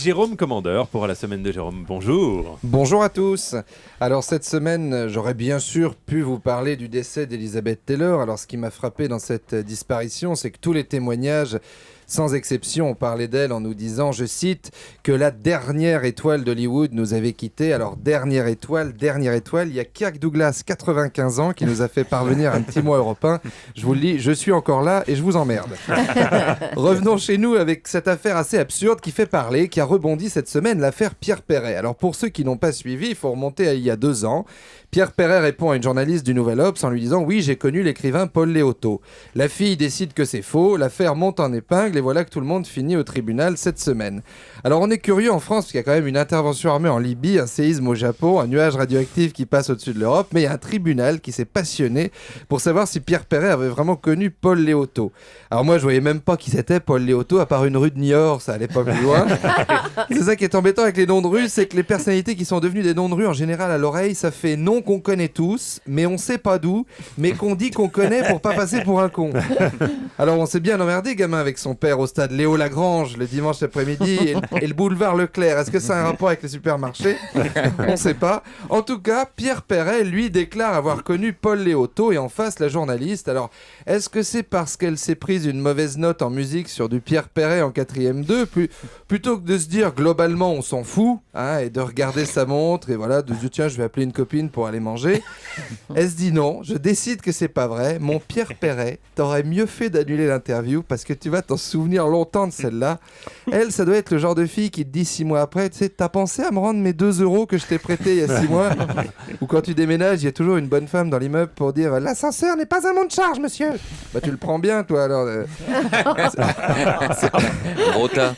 Jérôme Commandeur pour la semaine de Jérôme. Bonjour. Bonjour à tous. Alors cette semaine, j'aurais bien sûr pu vous parler du décès d'Elizabeth Taylor. Alors ce qui m'a frappé dans cette disparition, c'est que tous les témoignages, sans exception, on parlait d'elle en nous disant, je cite, que la dernière étoile d'Hollywood nous avait quittés. Alors dernière étoile, il y a Kirk Douglas, 95 ans, qui nous a fait parvenir un petit mot européen. Je vous le dis, je suis encore là et je vous emmerde. Revenons chez nous avec cette affaire assez absurde qui fait parler, qui a rebondi cette semaine, l'affaire Pierre Perret. Alors pour ceux qui n'ont pas suivi, il faut remonter à il y a 2 ans. Pierre Perret répond à une journaliste du Nouvel Obs en lui disant « Oui, j'ai connu l'écrivain Paul Léoto ». La fille décide que c'est faux, l'affaire monte en épingle et voilà que tout le monde finit au tribunal cette semaine. Alors on est curieux en France parce qu'il y a quand même une intervention armée en Libye, un séisme au Japon, un nuage radioactif qui passe au-dessus de l'Europe, mais il y a un tribunal qui s'est passionné pour savoir si Pierre Perret avait vraiment connu Paul Léoto. Alors moi je voyais même pas qui c'était Paul Léoto à part une rue de Niort, ça allait pas plus loin. C'est ça qui est embêtant avec les noms de rue, c'est que les personnalités qui sont devenues des noms de rue en général à l'oreille, ça fait nom qu'on connaît tous, mais on sait pas d'où, mais qu'on dit qu'on connaît pour pas passer pour un con. Alors on s'est bien emmerdé gamin avec son père au stade Léo Lagrange le dimanche après-midi et le boulevard Leclerc. Est-ce que ça a un rapport avec les supermarchés ? On sait pas. En tout cas, Pierre Perret, lui, déclare avoir connu Paul Léoto et en face la journaliste. Alors, est-ce que c'est parce qu'elle s'est prise une mauvaise note en musique sur du Pierre Perret en 4ème 2 plutôt que de se dire globalement on s'en fout hein, et de regarder sa montre et voilà, de se dire tiens je vais appeler une copine pour aller manger. Elle se dit non, je décide que c'est pas vrai. Mon Pierre Perret, t'aurais mieux fait d'annuler l'interview parce que tu vas t'en souvenir longtemps de celle-là. Elle, ça doit être le genre de fille qui te dit 6 mois après, tu sais, t'as pensé à me rendre mes 2 € que je t'ai prêté il y a 6 mois. Ou quand tu déménages, il y a toujours une bonne femme dans l'immeuble pour dire l'ascenseur n'est pas un monte charge, monsieur. Bah tu le prends bien, toi alors. Gros tas.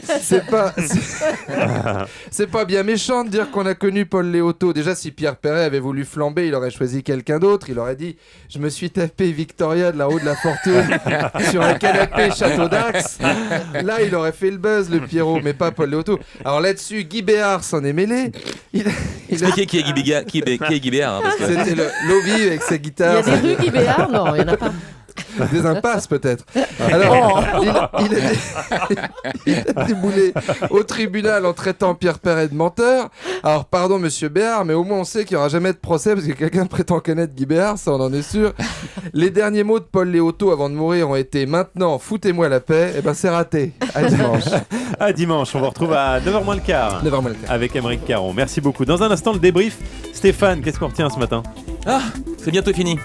C'est pas bien méchant de dire qu'on a connu Paul Léoto. Déjà, si Pierre Perret avait voulu flamber, il aurait choisi quelqu'un d'autre. Il aurait dit je me suis tapé Victoria de la haut de la fortune sur un canapé Château d'Axe. Là, il aurait fait le buzz, le Pierrot, mais pas Paul Léoto. Alors là-dessus, Guy Béard s'en est mêlé. Expliquez qui est Guy Béard. Hein, parce que... C'était le Lovi avec sa guitare. Il y a des rues Guy Béard ? Non, il n'y en a pas. Des impasses peut-être. Alors, il a déboulé au tribunal en traitant Pierre Perret de menteur. Alors pardon monsieur Béard, mais au moins on sait qu'il n'y aura jamais de procès parce que quelqu'un prétend connaître Guy Béard, ça on en est sûr. Les derniers mots de Paul Léoto avant de mourir ont été maintenant foutez-moi la paix. Et ben c'est raté. À dimanche. À dimanche, on vous retrouve à 9h moins le quart. 9h moins le quart. Avec Aymeric Caron. Merci beaucoup. Dans un instant le débrief. Stéphane, qu'est-ce qu'on retient ce matin ? Ah, c'est bientôt fini.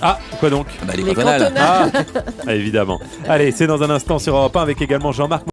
Ah, quoi donc ? Bah, les Les cantonales. cantonales. Ah, évidemment. Allez, c'est dans un instant sur Europe 1 avec également Jean-Marc